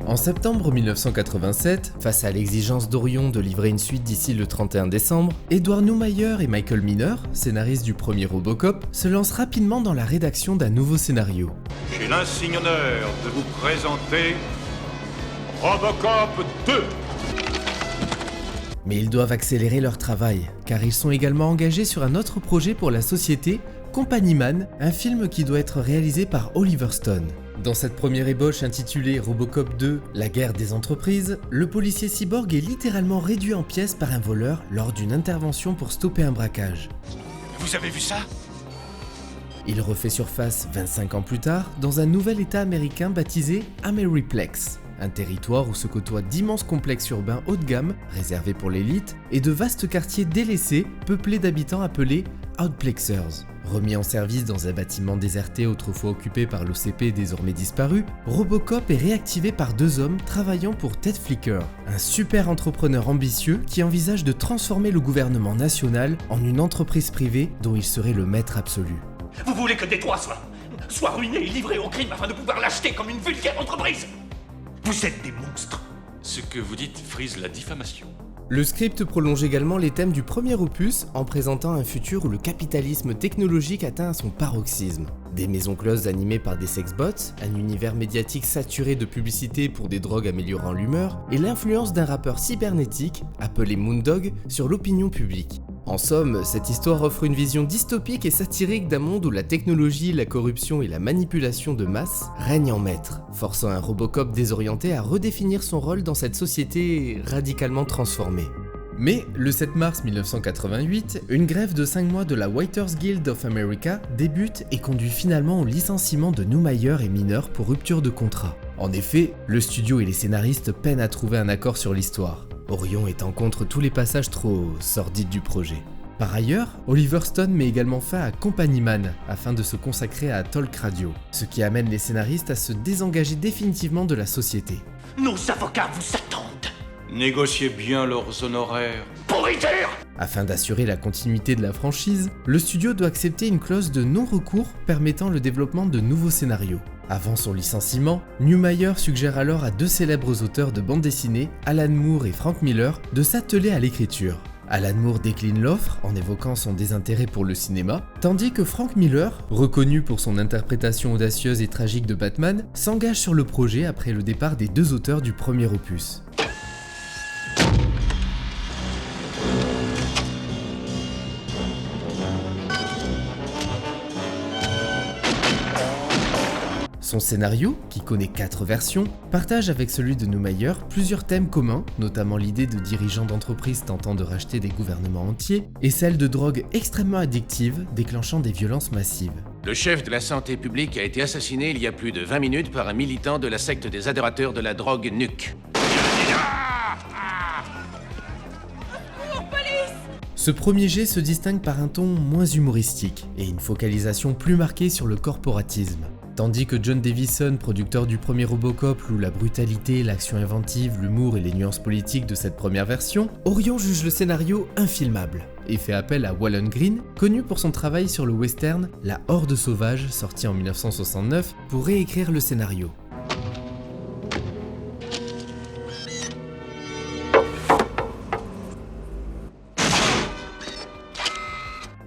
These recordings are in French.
En septembre 1987, face à l'exigence d'Orion de livrer une suite d'ici le 31 décembre, Edward Neumeier et Michael Miner, scénaristes du premier Robocop, se lancent rapidement dans la rédaction d'un nouveau scénario. J'ai l'insigne honneur de vous présenter Robocop 2. Mais ils doivent accélérer leur travail, car ils sont également engagés sur un autre projet pour la société, Company Man, un film qui doit être réalisé par Oliver Stone. Dans cette première ébauche intitulée Robocop 2, la guerre des entreprises, le policier cyborg est littéralement réduit en pièces par un voleur lors d'une intervention pour stopper un braquage. Vous avez vu ça? Il refait surface 25 ans plus tard dans un nouvel état américain baptisé Ameriplex, un territoire où se côtoient d'immenses complexes urbains haut de gamme, réservés pour l'élite, et de vastes quartiers délaissés, peuplés d'habitants appelés Outplexers. Remis en service dans un bâtiment déserté autrefois occupé par l'OCP désormais disparu, Robocop est réactivé par deux hommes travaillant pour Ted Flicker, un super entrepreneur ambitieux qui envisage de transformer le gouvernement national en une entreprise privée dont il serait le maître absolu. Vous voulez que Détroit soit ruiné et livré au crime afin de pouvoir l'acheter comme une vulgaire entreprise? Vous êtes des monstres. Ce que vous dites frise la diffamation. Le script prolonge également les thèmes du premier opus en présentant un futur où le capitalisme technologique atteint son paroxysme. Des maisons closes animées par des sexbots, un univers médiatique saturé de publicité pour des drogues améliorant l'humeur, et l'influence d'un rappeur cybernétique, appelé Moondog, sur l'opinion publique. En somme, cette histoire offre une vision dystopique et satirique d'un monde où la technologie, la corruption et la manipulation de masse règnent en maître, forçant un Robocop désorienté à redéfinir son rôle dans cette société radicalement transformée. Mais, le 7 mars 1988, une grève de 5 mois de la Writers Guild of America débute et conduit finalement au licenciement de Neumeier et Miner pour rupture de contrat. En effet, le studio et les scénaristes peinent à trouver un accord sur l'histoire, Orion étant contre tous les passages trop sordides du projet. Par ailleurs, Oliver Stone met également fin à Company Man afin de se consacrer à Talk Radio, ce qui amène les scénaristes à se désengager définitivement de la société. Nos avocats vous attendent. Négociez bien leurs honoraires. Pourriture! Afin d'assurer la continuité de la franchise, le studio doit accepter une clause de non-recours permettant le développement de nouveaux scénarios. Avant son licenciement, Neumeier suggère alors à deux célèbres auteurs de bande dessinée, Alan Moore et Frank Miller, de s'atteler à l'écriture. Alan Moore décline l'offre en évoquant son désintérêt pour le cinéma, tandis que Frank Miller, reconnu pour son interprétation audacieuse et tragique de Batman, s'engage sur le projet après le départ des deux auteurs du premier opus. Son scénario, qui connaît 4 versions, partage avec celui de Neumeier plusieurs thèmes communs, notamment l'idée de dirigeants d'entreprises tentant de racheter des gouvernements entiers, et celle de drogues extrêmement addictives déclenchant des violences massives. Le chef de la santé publique a été assassiné il y a plus de 20 minutes par un militant de la secte des adorateurs de la drogue NUC. Ce premier jet se distingue par un ton moins humoristique et une focalisation plus marquée sur le corporatisme. Tandis que John Davison, producteur du premier Robocop, loue la brutalité, l'action inventive, l'humour et les nuances politiques de cette première version, Orion juge le scénario infilmable et fait appel à Waylon Green, connu pour son travail sur le western La Horde sauvage, sorti en 1969, pour réécrire le scénario.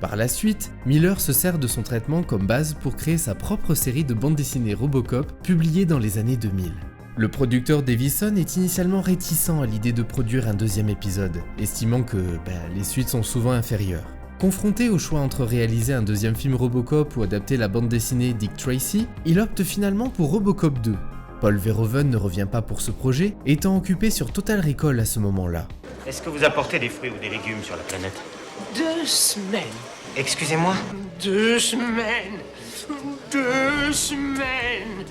Par la suite, Miller se sert de son traitement comme base pour créer sa propre série de bandes dessinées Robocop publiée dans les années 2000. Le producteur Davison est initialement réticent à l'idée de produire un deuxième épisode, estimant que les suites sont souvent inférieures. Confronté au choix entre réaliser un deuxième film Robocop ou adapter la bande dessinée Dick Tracy, il opte finalement pour Robocop 2. Paul Verhoeven ne revient pas pour ce projet, étant occupé sur Total Recall à ce moment-là. Est-ce que vous apportez des fruits ou des légumes sur la planète? 2 semaines. Excusez-moi? 2 semaines. 2 semaines.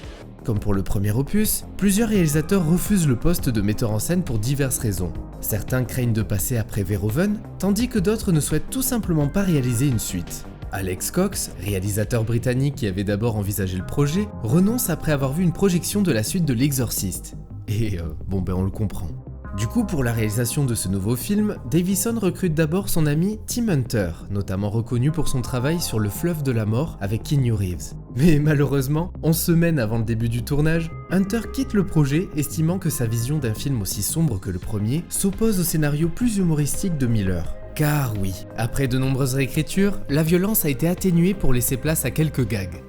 Comme pour le premier opus, plusieurs réalisateurs refusent le poste de metteur en scène pour diverses raisons. Certains craignent de passer après Verhoeven, tandis que d'autres ne souhaitent tout simplement pas réaliser une suite. Alex Cox, réalisateur britannique qui avait d'abord envisagé le projet, renonce après avoir vu une projection de la suite de L'Exorciste. Et on le comprend. Du coup, pour la réalisation de ce nouveau film, Davison recrute d'abord son ami Tim Hunter, notamment reconnu pour son travail sur Le Fleuve de la Mort avec Keanu Reeves. Mais malheureusement, 11 semaines avant le début du tournage, Hunter quitte le projet, estimant que sa vision d'un film aussi sombre que le premier s'oppose au scénario plus humoristique de Miller. Car oui, après de nombreuses réécritures, la violence a été atténuée pour laisser place à quelques gags.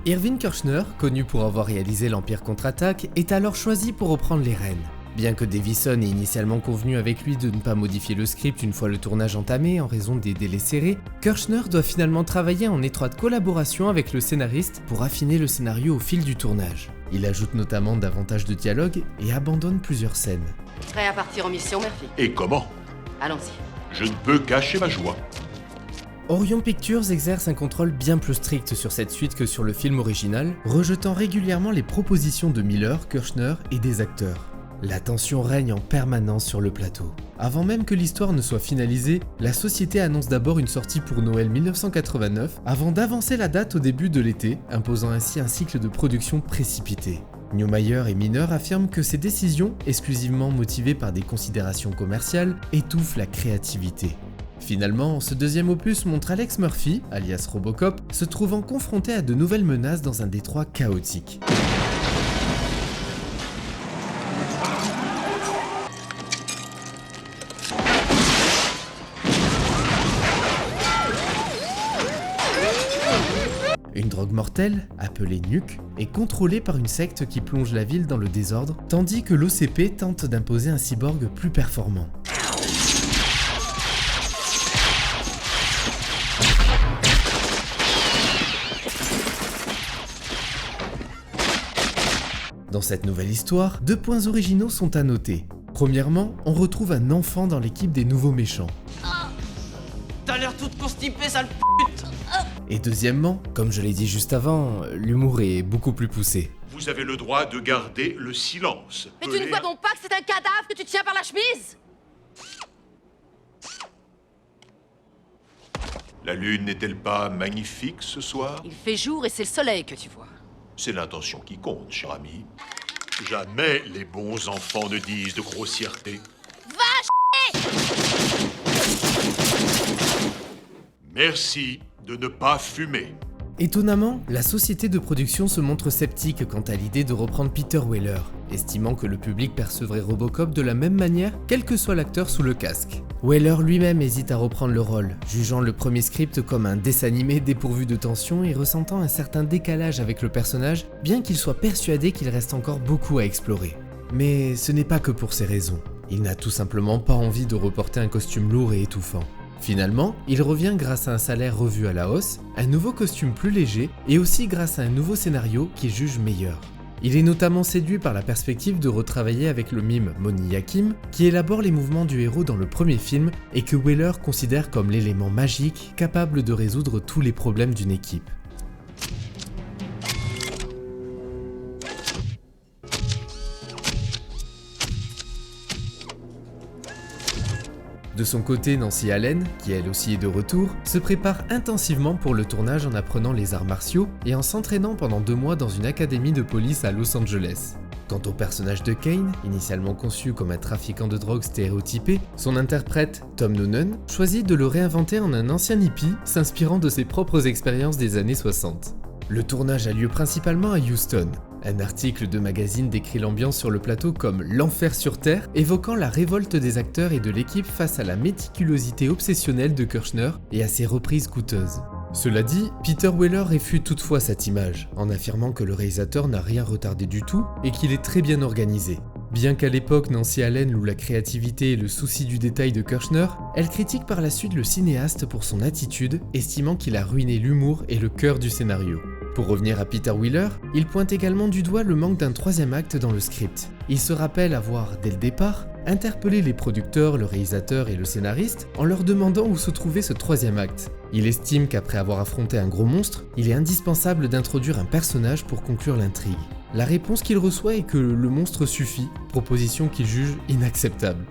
Irving Kershner, connu pour avoir réalisé l'Empire contre-attaque, est alors choisi pour reprendre les rênes. Bien que Davison ait initialement convenu avec lui de ne pas modifier le script une fois le tournage entamé en raison des délais serrés, Kershner doit finalement travailler en étroite collaboration avec le scénariste pour affiner le scénario au fil du tournage. Il ajoute notamment davantage de dialogue et abandonne plusieurs scènes. Prêt à partir en mission, Murphy? Et comment? Allons-y. Je ne peux cacher ma joie. Orion Pictures exerce un contrôle bien plus strict sur cette suite que sur le film original, rejetant régulièrement les propositions de Miller, Kershner et des acteurs. La tension règne en permanence sur le plateau. Avant même que l'histoire ne soit finalisée, la société annonce d'abord une sortie pour Noël 1989 avant d'avancer la date au début de l'été, imposant ainsi un cycle de production précipité. Newmeyer et Miner affirment que ces décisions, exclusivement motivées par des considérations commerciales, étouffent la créativité. Finalement, ce deuxième opus montre Alex Murphy, alias Robocop, se trouvant confronté à de nouvelles menaces dans un détroit chaotique. Une drogue mortelle, appelée Nuke, est contrôlée par une secte qui plonge la ville dans le désordre, tandis que l'OCP tente d'imposer un cyborg plus performant. Dans cette nouvelle histoire, 2 points originaux sont à noter. Premièrement, on retrouve un enfant dans l'équipe des nouveaux méchants. T'as l'air toute constipée, sale pute. Et deuxièmement, comme je l'ai dit juste avant, l'humour est beaucoup plus poussé. Vous avez le droit de garder le silence. Mais tu ne vois donc pas que c'est un cadavre que tu tiens par la chemise? La lune n'est-elle pas magnifique ce soir? Il fait jour et c'est le soleil que tu vois. C'est l'intention qui compte, cher ami. Jamais les bons enfants ne disent de grossièreté. Va chier! Merci de ne pas fumer. Étonnamment, la société de production se montre sceptique quant à l'idée de reprendre Peter Weller, estimant que le public percevrait Robocop de la même manière, quel que soit l'acteur sous le casque. Weller lui-même hésite à reprendre le rôle, jugeant le premier script comme un dessin animé dépourvu de tension et ressentant un certain décalage avec le personnage, bien qu'il soit persuadé qu'il reste encore beaucoup à explorer. Mais ce n'est pas que pour ces raisons. Il n'a tout simplement pas envie de reporter un costume lourd et étouffant. Finalement, il revient grâce à un salaire revu à la hausse, un nouveau costume plus léger et aussi grâce à un nouveau scénario qu'il juge meilleur. Il est notamment séduit par la perspective de retravailler avec le mime Moni Hakim, qui élabore les mouvements du héros dans le premier film et que Weller considère comme l'élément magique capable de résoudre tous les problèmes d'une équipe. De son côté, Nancy Allen, qui elle aussi est de retour, se prépare intensivement pour le tournage en apprenant les arts martiaux et en s'entraînant pendant 2 mois dans une académie de police à Los Angeles. Quant au personnage de Kane, initialement conçu comme un trafiquant de drogue stéréotypé, son interprète, Tom Noonan, choisit de le réinventer en un ancien hippie, s'inspirant de ses propres expériences des années 60. Le tournage a lieu principalement à Houston. Un article de magazine décrit l'ambiance sur le plateau comme « l'enfer sur Terre », évoquant la révolte des acteurs et de l'équipe face à la méticulosité obsessionnelle de Kershner et à ses reprises coûteuses. Cela dit, Peter Weller réfute toutefois cette image, en affirmant que le réalisateur n'a rien retardé du tout et qu'il est très bien organisé. Bien qu'à l'époque Nancy Allen loue la créativité et le souci du détail de Kirchner, elle critique par la suite le cinéaste pour son attitude, estimant qu'il a ruiné l'humour et le cœur du scénario. Pour revenir à Peter Wheeler, il pointe également du doigt le manque d'un troisième acte dans le script. Il se rappelle avoir, dès le départ, interpellé les producteurs, le réalisateur et le scénariste en leur demandant où se trouvait ce troisième acte. Il estime qu'après avoir affronté un gros monstre, il est indispensable d'introduire un personnage pour conclure l'intrigue. La réponse qu'il reçoit est que le monstre suffit, proposition qu'il juge inacceptable.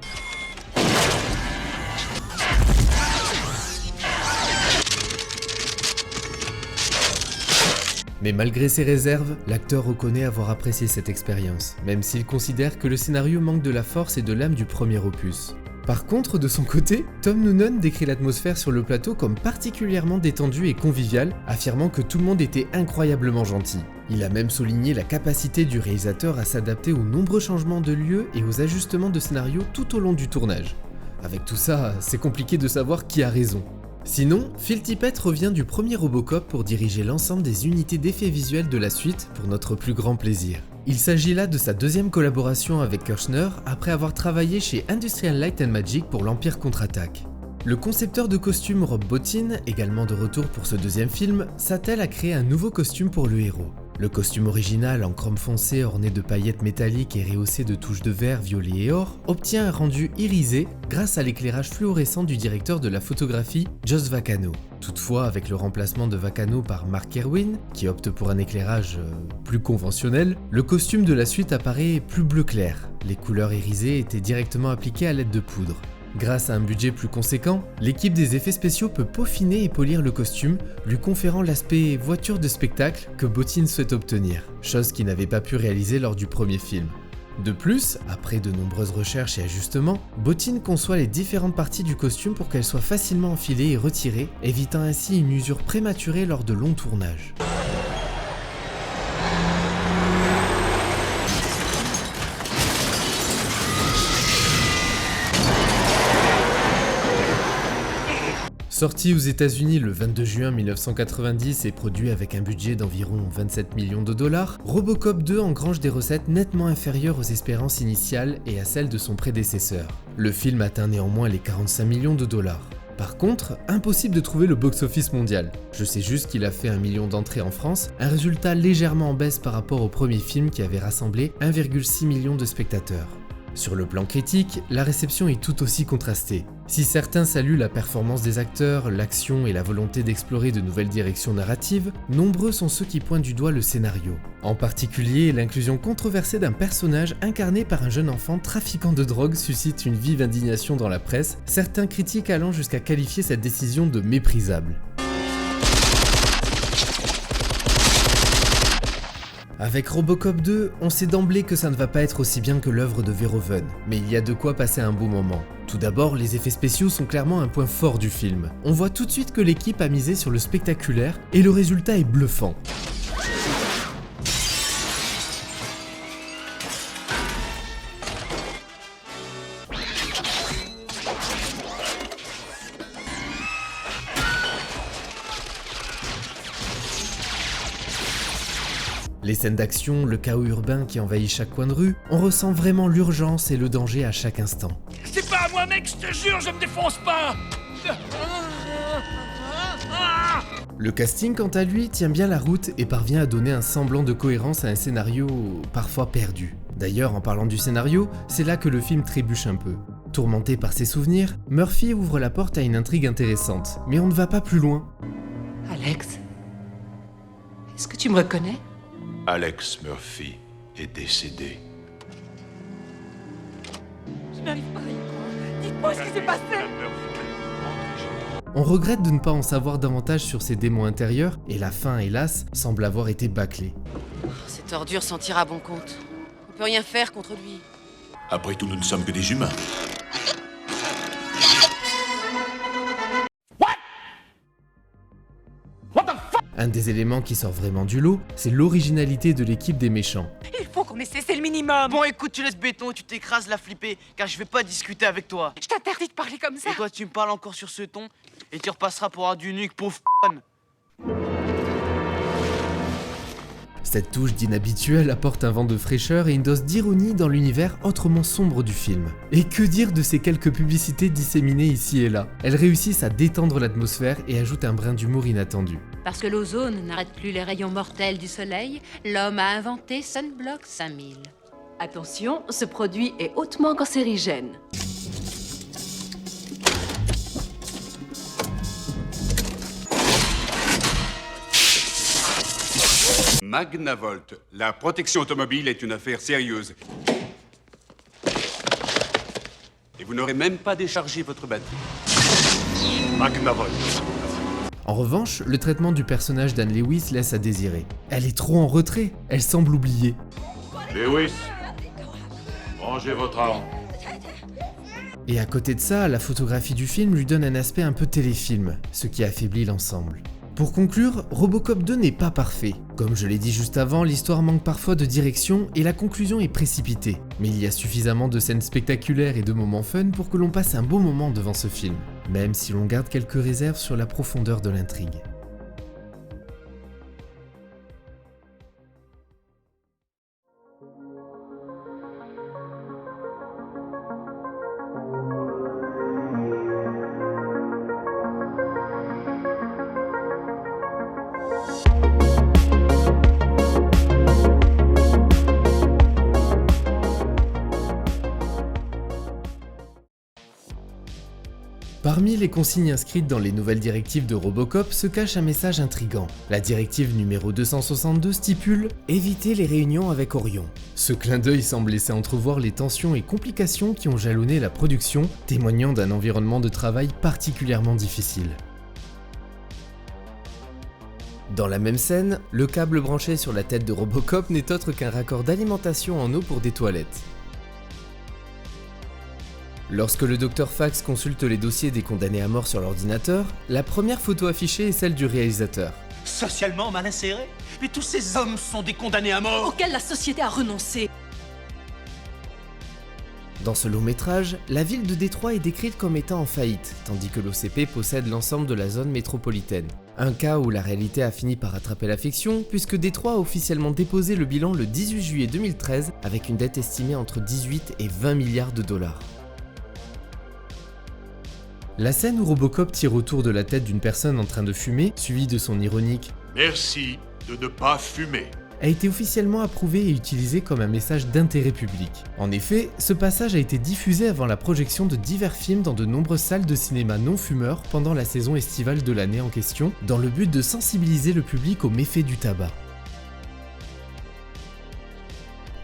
Mais malgré ses réserves, l'acteur reconnaît avoir apprécié cette expérience, même s'il considère que le scénario manque de la force et de l'âme du premier opus. Par contre, de son côté, Tom Noonan décrit l'atmosphère sur le plateau comme particulièrement détendue et conviviale, affirmant que tout le monde était incroyablement gentil. Il a même souligné la capacité du réalisateur à s'adapter aux nombreux changements de lieu et aux ajustements de scénario tout au long du tournage. Avec tout ça, c'est compliqué de savoir qui a raison. Sinon, Phil Tippett revient du premier Robocop pour diriger l'ensemble des unités d'effets visuels de la suite pour notre plus grand plaisir. Il s'agit là de sa deuxième collaboration avec Kirchner après avoir travaillé chez Industrial Light and Magic pour l'Empire contre-attaque. Le concepteur de costumes Rob Bottin, également de retour pour ce deuxième film, s'attelle à créer un nouveau costume pour le héros. Le costume original en chrome foncé orné de paillettes métalliques et rehaussé de touches de vert, violet et or obtient un rendu irisé grâce à l'éclairage fluorescent du directeur de la photographie Joss Vacano. Toutefois, avec le remplacement de Vacano par Mark Erwin, qui opte pour un éclairage plus conventionnel, le costume de la suite apparaît plus bleu clair. Les couleurs irisées étaient directement appliquées à l'aide de poudre. Grâce à un budget plus conséquent, l'équipe des effets spéciaux peut peaufiner et polir le costume, lui conférant l'aspect voiture de spectacle que Bottin souhaite obtenir, chose qu'il n'avait pas pu réaliser lors du premier film. De plus, après de nombreuses recherches et ajustements, Bottin conçoit les différentes parties du costume pour qu'elles soient facilement enfilées et retirées, évitant ainsi une usure prématurée lors de longs tournages. Sorti aux États-Unis le 22 juin 1990 et produit avec un budget d'environ 27 millions de dollars, Robocop 2 engrange des recettes nettement inférieures aux espérances initiales et à celles de son prédécesseur. Le film atteint néanmoins les 45 millions de dollars. Par contre, impossible de trouver le box-office mondial. Je sais juste qu'il a fait 1 million d'entrées en France, un résultat légèrement en baisse par rapport au premier film qui avait rassemblé 1,6 million de spectateurs. Sur le plan critique, la réception est tout aussi contrastée. Si certains saluent la performance des acteurs, l'action et la volonté d'explorer de nouvelles directions narratives, nombreux sont ceux qui pointent du doigt le scénario. En particulier, l'inclusion controversée d'un personnage incarné par un jeune enfant trafiquant de drogue suscite une vive indignation dans la presse, certains critiques allant jusqu'à qualifier cette décision de méprisable. Avec Robocop 2, on sait d'emblée que ça ne va pas être aussi bien que l'œuvre de Verhoeven, mais il y a de quoi passer un bon moment. Tout d'abord, les effets spéciaux sont clairement un point fort du film. On voit tout de suite que l'équipe a misé sur le spectaculaire et le résultat est bluffant. Les scènes d'action, le chaos urbain qui envahit chaque coin de rue, on ressent vraiment l'urgence et le danger à chaque instant. C'est pas à moi, mec, je te jure, je me défonce pas. Le casting, quant à lui, tient bien la route et parvient à donner un semblant de cohérence à un scénario parfois perdu. D'ailleurs, en parlant du scénario, c'est là que le film trébuche un peu. Tourmenté par ses souvenirs, Murphy ouvre la porte à une intrigue intéressante, mais on ne va pas plus loin. Alex, est-ce que tu me reconnais ? Alex Murphy est décédé. Je n'arrive pas à y croire. Dites-moi ce qui s'est passé. On regrette de ne pas en savoir davantage sur ses démons intérieurs, et la fin, hélas, semble avoir été bâclée. Cette ordure s'en tire à bon compte. On peut rien faire contre lui. Après tout, nous ne sommes que des humains. Un des éléments qui sort vraiment du lot, c'est l'originalité de l'équipe des méchants. Il faut qu'on essaie, c'est le minimum. Bon, écoute, tu laisses béton, tu t'écrases la flipper, car je vais pas discuter avec toi. Je t'interdis de parler comme ça. Et toi, tu me parles encore sur ce ton, et tu repasseras pour un du nuque, pauvre conne. Cette touche d'inhabituel apporte un vent de fraîcheur et une dose d'ironie dans l'univers autrement sombre du film. Et que dire de ces quelques publicités disséminées ici et là? Elles réussissent à détendre l'atmosphère et ajoutent un brin d'humour inattendu. Parce que l'ozone n'arrête plus les rayons mortels du soleil, l'homme a inventé Sunblock 5000. Attention, ce produit est hautement cancérigène. Magnavolt, la protection automobile est une affaire sérieuse. Et vous n'aurez même pas déchargé votre batterie. Magnavolt. En revanche, le traitement du personnage d'Anne Lewis laisse à désirer. Elle est trop en retrait, elle semble oubliée. Lewis, rangez votre arme. Et à côté de ça, la photographie du film lui donne un aspect un peu téléfilm, ce qui affaiblit l'ensemble. Pour conclure, Robocop 2 n'est pas parfait. Comme je l'ai dit juste avant, l'histoire manque parfois de direction et la conclusion est précipitée. Mais il y a suffisamment de scènes spectaculaires et de moments fun pour que l'on passe un beau moment devant ce film, même si l'on garde quelques réserves sur la profondeur de l'intrigue. Parmi les consignes inscrites dans les nouvelles directives de Robocop se cache un message intriguant. La directive numéro 262 stipule « Éviter les réunions avec Orion ». Ce clin d'œil semble laisser entrevoir les tensions et complications qui ont jalonné la production, témoignant d'un environnement de travail particulièrement difficile. Dans la même scène, le câble branché sur la tête de Robocop n'est autre qu'un raccord d'alimentation en eau pour des toilettes. Lorsque le Dr Fax consulte les dossiers des condamnés à mort sur l'ordinateur, la première photo affichée est celle du réalisateur. Socialement mal inséré? Mais tous ces hommes sont des condamnés à mort Auquel la société a renoncé. Dans ce long métrage, la ville de Détroit est décrite comme étant en faillite, tandis que l'OCP possède l'ensemble de la zone métropolitaine. Un cas où la réalité a fini par rattraper la fiction, puisque Détroit a officiellement déposé le bilan le 18 juillet 2013 avec une dette estimée entre 18 et 20 milliards de dollars. La scène où Robocop tire autour de la tête d'une personne en train de fumer, suivie de son ironique « Merci de ne pas fumer », a été officiellement approuvé et utilisé comme un message d'intérêt public. En effet, ce passage a été diffusé avant la projection de divers films dans de nombreuses salles de cinéma non-fumeurs pendant la saison estivale de l'année en question, dans le but de sensibiliser le public aux méfaits du tabac.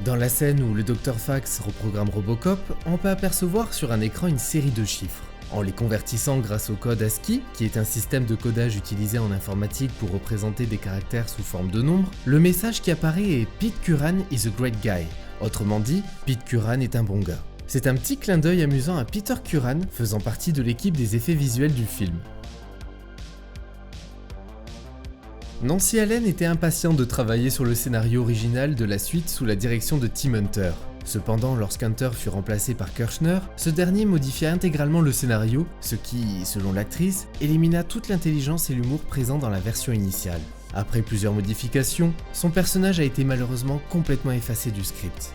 Dans la scène où le Dr Fax reprogramme Robocop, on peut apercevoir sur un écran une série de chiffres. En les convertissant grâce au code ASCII, qui est un système de codage utilisé en informatique pour représenter des caractères sous forme de nombres, le message qui apparaît est « Pete Curran is a great guy ». Autrement dit, Pete Curran est un bon gars. C'est un petit clin d'œil amusant à Peter Curran, faisant partie de l'équipe des effets visuels du film. Nancy Allen était impatiente de travailler sur le scénario original de la suite sous la direction de Tim Hunter. Cependant, lorsqu'Hunter fut remplacé par Kirchner, ce dernier modifia intégralement le scénario, ce qui, selon l'actrice, élimina toute l'intelligence et l'humour présents dans la version initiale. Après plusieurs modifications, son personnage a été malheureusement complètement effacé du script.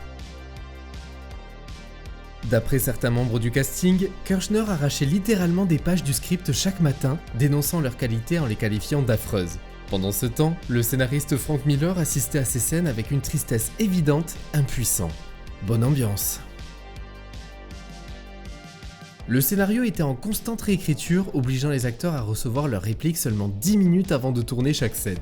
D'après certains membres du casting, Kirchner arrachait littéralement des pages du script chaque matin, dénonçant leur qualité en les qualifiant d'affreuses. Pendant ce temps, le scénariste Frank Miller assistait à ces scènes avec une tristesse évidente, impuissant. Bonne ambiance. Le scénario était en constante réécriture, obligeant les acteurs à recevoir leurs répliques seulement 10 minutes avant de tourner chaque scène.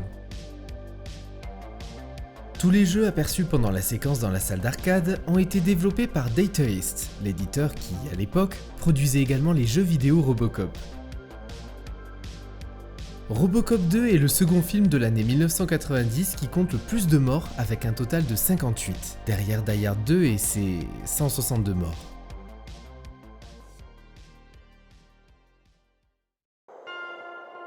Tous les jeux aperçus pendant la séquence dans la salle d'arcade ont été développés par Data East, l'éditeur qui, à l'époque, produisait également les jeux vidéo Robocop. Robocop 2 est le second film de l'année 1990 qui compte le plus de morts avec un total de 58, derrière Die Hard 2 et ses 162 morts.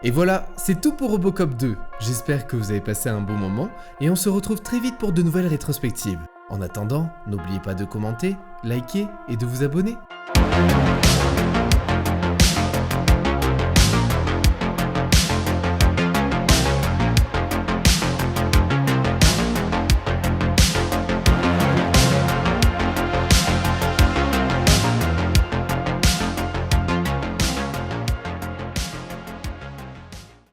Et voilà, c'est tout pour Robocop 2. J'espère que vous avez passé un bon moment et on se retrouve très vite pour de nouvelles rétrospectives. En attendant, n'oubliez pas de commenter, liker et de vous abonner.